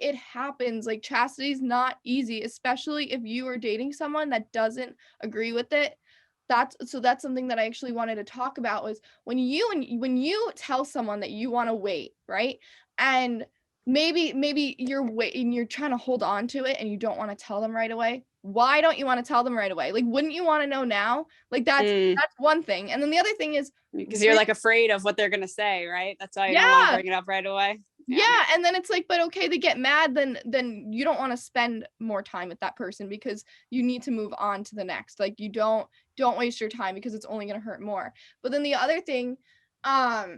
it happens. Like, chastity's not easy, especially if you are dating someone that doesn't agree with it. That's something that I actually wanted to talk about, was when you tell someone that you want to wait, right? And maybe you're waiting, you're trying to hold on to it, and you don't want to tell them right away. Why don't you want to tell them right away? Like, wouldn't you want to know now? Like, that's one thing. And then the other thing is, because you're like afraid of what they're gonna say, right? That's why you don't want to bring it up right away. Yeah. And then it's like, but okay, they get mad, then you don't want to spend more time with that person, because you need to move on to the next. Like, you don't waste your time, because it's only going to hurt more. But then the other thing, I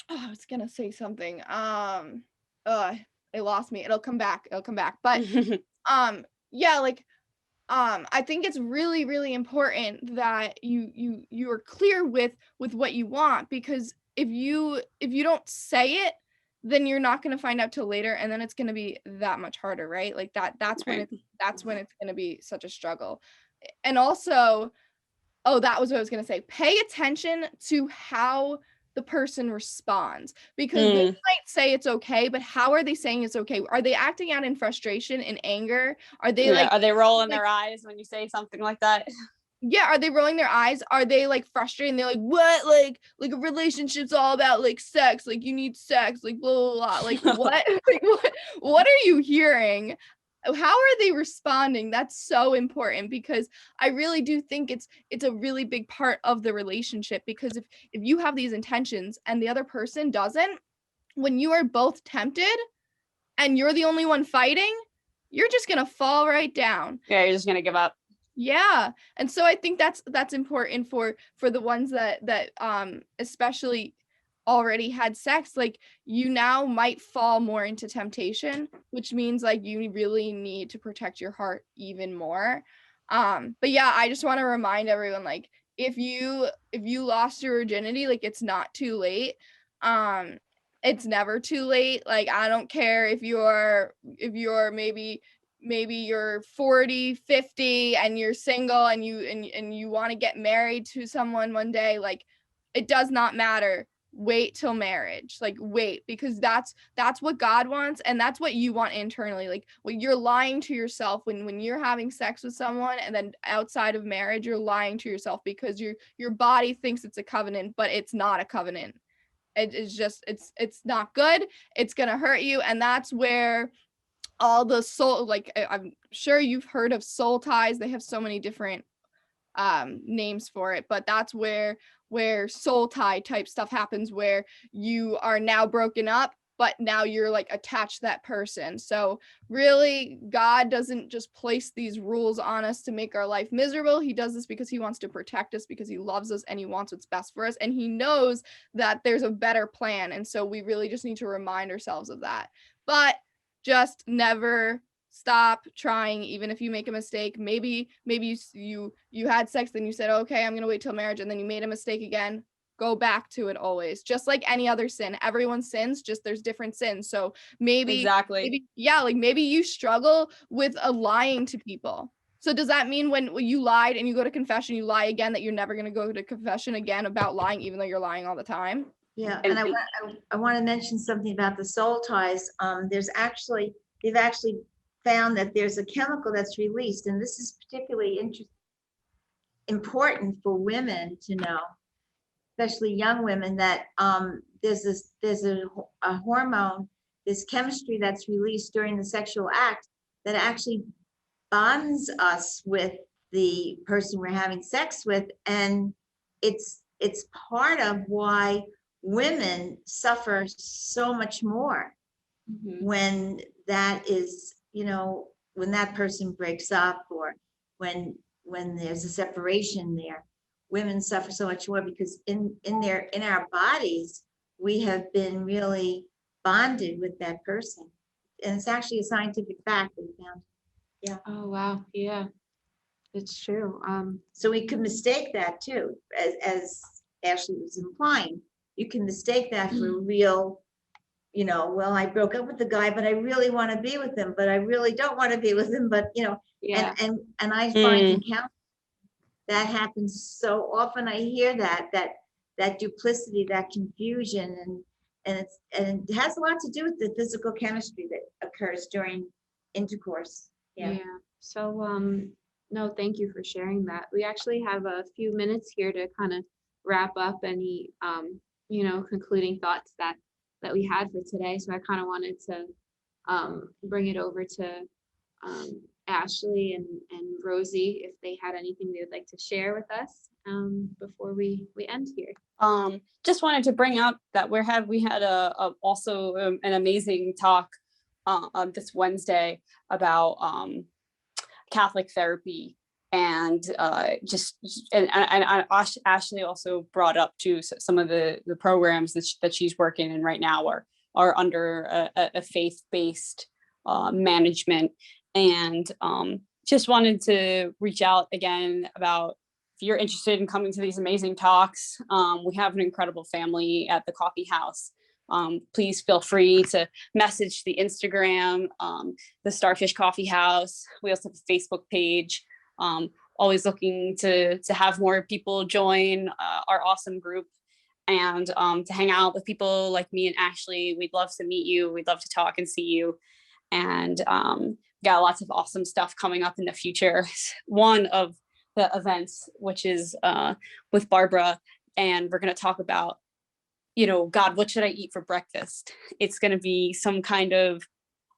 was gonna say something. It lost me. It'll come back. But yeah, like I think it's really important that you are clear with what you want, because if you don't say it, then you're not going to find out till later, and then it's going to be that much harder, right? Like that's when it's going to be such a struggle. And also, that was what I was going to say. Pay attention to how the person responds, because they might say it's okay, but how are they saying it's okay? Are they acting out in frustration, in anger? Are they are they rolling their eyes when you say something like that? Yeah, are they rolling their eyes? Are they like frustrated and they're like, what? Like a relationship's all about like sex, like you need sex, like blah blah blah. Like what? Like what are you hearing? How are they responding? That's so important, because I really do think it's a really big part of the relationship, because if you have these intentions and the other person doesn't, when you are both tempted and you're the only one fighting, you're just going to fall right down. Yeah, you're just going to give up. Yeah. And so I think that's important for the ones that especially already had sex. Like, you now might fall more into temptation, which means like you really need to protect your heart even more. But yeah, I just want to remind everyone, like, if you lost your virginity, like, it's not too late. It's never too late. Like, I don't care if you're maybe maybe you're 40, 50 and you're single and you want to get married to someone one day, like it does not matter. Wait till marriage. Like wait, because that's what God wants and that's what you want internally. Like when you're lying to yourself when you're having sex with someone and then outside of marriage you're lying to yourself because your body thinks it's a covenant, but it's not a covenant. It's just it's not good. It's going to hurt you, and that's where all the soul, like I'm sure you've heard of soul ties. They have so many different names for it, but that's where soul tie type stuff happens, where you are now broken up, but now you're like attached to that person. So really, God doesn't just place these rules on us to make our life miserable. He does this because he wants to protect us, because he loves us and he wants what's best for us, and he knows that there's a better plan. And so we really just need to remind ourselves of that. But just never stop trying, even if you make a mistake. Maybe you had sex, then you said, okay, I'm gonna wait till marriage, and then you made a mistake again. Go back to it always, just like any other sin. Everyone sins, just there's different sins. So maybe maybe you struggle with lying to people. So does that mean when you lied and you go to confession, you lie again, that you're never going to go to confession again about lying, even though you're lying all the time? Yeah, and I want to mention something about the soul ties. They've actually found that there's a chemical that's released, and this is particularly important for women to know, especially young women, that there's a hormone, this chemistry that's released during the sexual act that actually bonds us with the person we're having sex with, and it's part of why women suffer so much more when that is, when that person breaks up, or when there's a separation there. Women suffer so much more because in our bodies we have been really bonded with that person, and it's actually a scientific fact that we found. Yeah. Oh, wow. Yeah, it's true. So we could mistake that too, as Ashely was implying. You can mistake that for real, well, I broke up with the guy, but I really want to be with him, but I really don't want to be with him, but Yeah. and I find in counseling that happens so often. I hear that duplicity, that confusion, and it has a lot to do with the physical chemistry that occurs during intercourse. Yeah. So, no, thank you for sharing that. We actually have a few minutes here to kind of wrap up any, concluding thoughts that we had for today. So I kind of wanted to bring it over to Ashely and Rosie, if they had anything they would like to share with us before we end here. Just wanted to bring up that we had also an amazing talk this Wednesday about Catholic therapy, and Ashely also brought up too some of the programs that she's working in right now are under a faith-based management, and just wanted to reach out again about, if you're interested in coming to these amazing talks. We have an incredible family at the coffee house. Please feel free to message the Instagram, the Starfish Coffee House. We also have a Facebook page. Always looking to have more people join our awesome group, and to hang out with people like me and Ashely. We'd love to meet you. We'd love to talk and see you. And got lots of awesome stuff coming up in the future. One of the events, which is with Barbara, and we're going to talk about, God, what should I eat for breakfast? It's going to be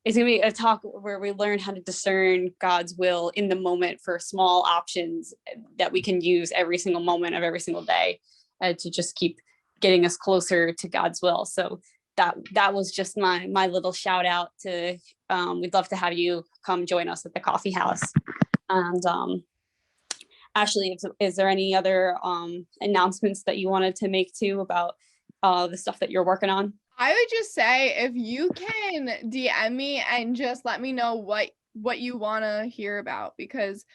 it's going to be a talk where we learn how to discern God's will in the moment for small options that we can use every single moment of every single day to just keep getting us closer to God's will. So that was just my little shout out to, we'd love to have you come join us at the coffee house. And Ashely, is there any other announcements that you wanted to make too about the stuff that you're working on? I would just say, if you can DM me and just let me know what you want to hear about, because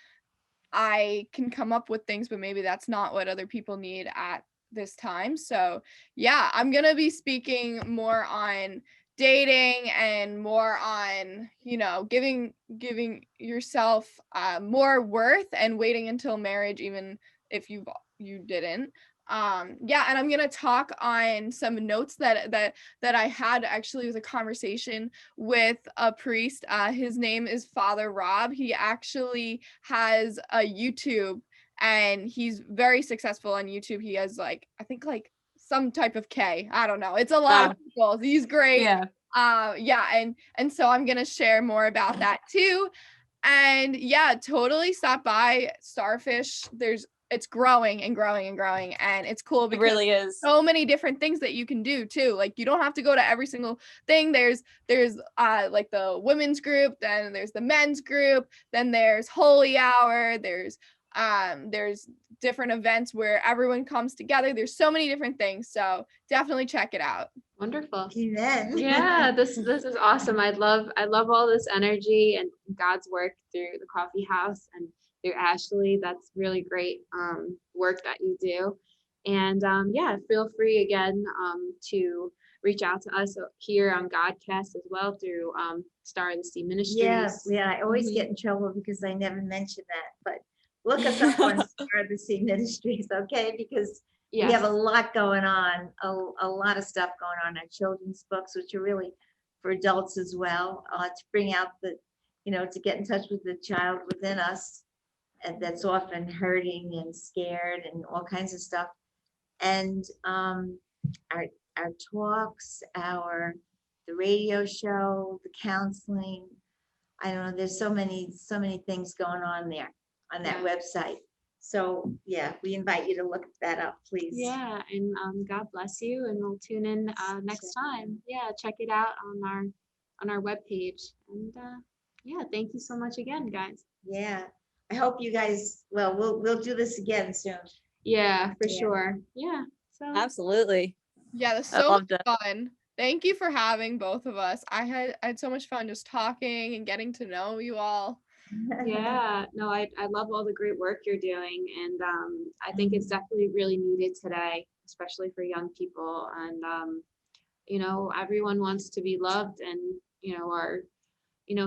I can come up with things, but maybe that's not what other people need at this time. So yeah, I'm going to be speaking more on dating and more on, giving yourself more worth and waiting until marriage, even if you didn't. And I'm gonna talk on some notes that I had. Actually, was a conversation with a priest. His name is Father Rob. He actually has a YouTube, and he's very successful on YouTube. He has I think some type of K. I don't know. It's a lot of people. He's great. Yeah. And so I'm gonna share more about that too. And yeah, totally stop by Starfish. It's growing and growing and growing, and it's cool It because really is. so many different things that you can do too. Like, you don't have to go to every single thing. There's like the women's group, then there's the men's group, then there's holy hour, there's different events where everyone comes together. There's so many different things, so definitely check it out. Wonderful. Amen. Yeah, this is awesome. I love all this energy and God's work through the coffee house and through Ashely. That's really great work that you do. And yeah, feel free again to reach out to us here on Godcast as well through Star of the Sea Ministries. Yeah, I always get in trouble because I never mention that, but look us up on Star of the Sea Ministries, okay? Because we have a lot going on, a lot of stuff going on. Our children's books, which are really for adults as well, to bring out to get in touch with the child within us, and that's often hurting and scared and all kinds of stuff. And our talks, the radio show, the counseling. I don't know. There's so many things going on there on that website. So yeah, we invite you to look that up, please. Yeah, and God bless you, and we'll tune in next time. Yeah, check it out on our webpage. And yeah, thank you so much again, guys. Yeah, I hope you guys. Well, we'll do this again soon. Yeah, for sure. Yeah. So Absolutely. Yeah, that's so much fun. Thank you for having both of us. I had so much fun just talking and getting to know you all. Yeah, no, I love all the great work you're doing, and I think it's definitely really needed today, especially for young people. And everyone wants to be loved, and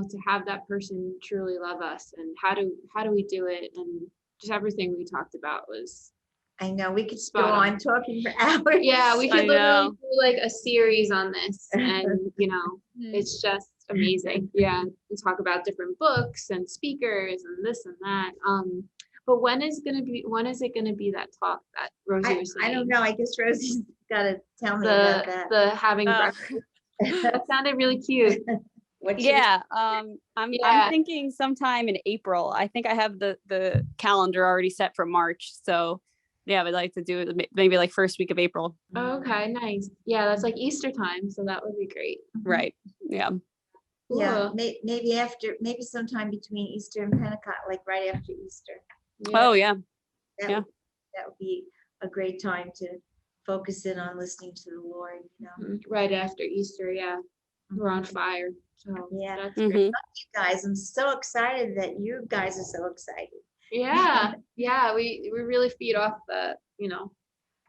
to have that person truly love us. And how do we do it? And just everything we talked about was. I know we could go on talking for hours. Yeah, we could literally do like a series on this, and it's just amazing. Yeah, we talk about different books and speakers and this and that. But when is it gonna be that talk that Rosie was saying? I don't know. I guess Rosie's got to tell me about that. The having breakfast. That sounded really cute. I'm thinking sometime in April. I think I have the calendar already set for March. So yeah, I'd like to do it maybe like first week of April. Oh, okay, nice. Yeah, that's like Easter time, so that would be great. Right. Yeah. Cool. Yeah, maybe sometime between Easter and Pentecost, like right after Easter. Yeah. Oh yeah. That would be a great time to focus in on listening to the Lord. Right after Easter, yeah. We're on fire. So yeah, that's great. Love you guys. I'm so excited that you guys are so excited. Yeah, we really feed off the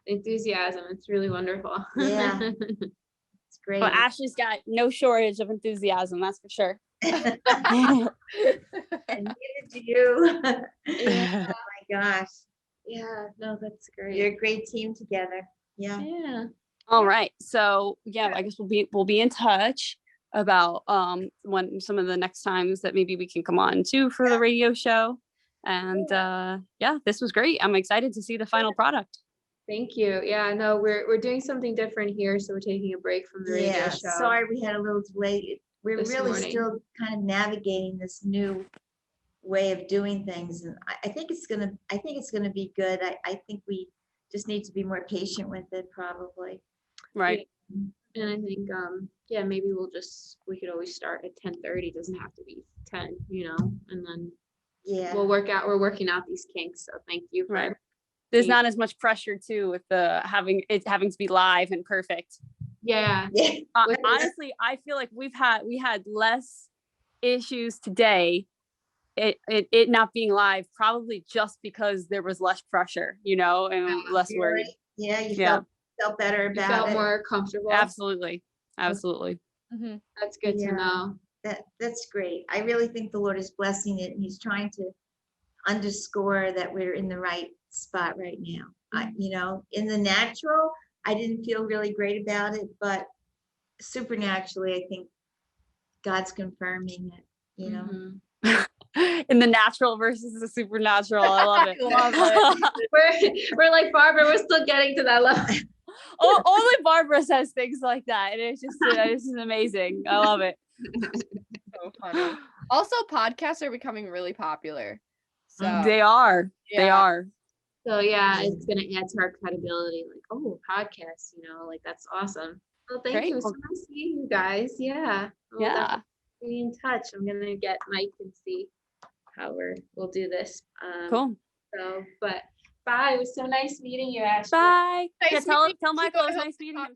enthusiasm. It's really wonderful. Yeah, it's great. Well, Ashely's got no shortage of enthusiasm, that's for sure. And neither do you. Yeah. Oh my gosh. Yeah, no, that's great. You're a great team together. Yeah. Yeah. All right. So yeah, I guess we'll be in touch about when some of the next times that maybe we can come on too for the radio show. And this was great. I'm excited to see the final product. Thank you. Yeah, no, we're doing something different here, so we're taking a break from the radio show. Sorry we had a little delay. We're really still kind of navigating this new way of doing things, and I think it's gonna be good. I think we just need to be more patient with it, probably. Right. Yeah. And I think maybe we could always start at 10:30. Doesn't have to be 10, and then we're working out these kinks. So thank you for there's not as much pressure too with the having to be live and perfect. Yeah. Honestly, I feel like we had less issues today. It not being live, probably just because there was less pressure, and less worry. Yeah, you felt better about it. Felt more comfortable. Absolutely. That's good Yeah. to know. That's great. I really think the Lord is blessing it, and he's trying to underscore that we're in the right spot right now. In the natural, I didn't feel really great about it, but supernaturally, I think God's confirming it, In the natural versus the supernatural. I love it. Love it. We're like Barbara, we're still getting to that level. Only Barbara says things like that. And it's just amazing. I love it. So funny. Also, podcasts are becoming really popular. So They are. They Yeah. are. So yeah, it's gonna add to our credibility. Like, oh, podcasts, like that's awesome. Well, thank Great. you. It was so nice meeting you guys. Yeah. We'll Yeah. definitely be in touch. I'm gonna get Mike and see how we'll do this. Cool. So, but bye. It was so nice meeting you, Ashley. Bye. Nice Yeah, meeting tell you Michael it was too. nice meeting him.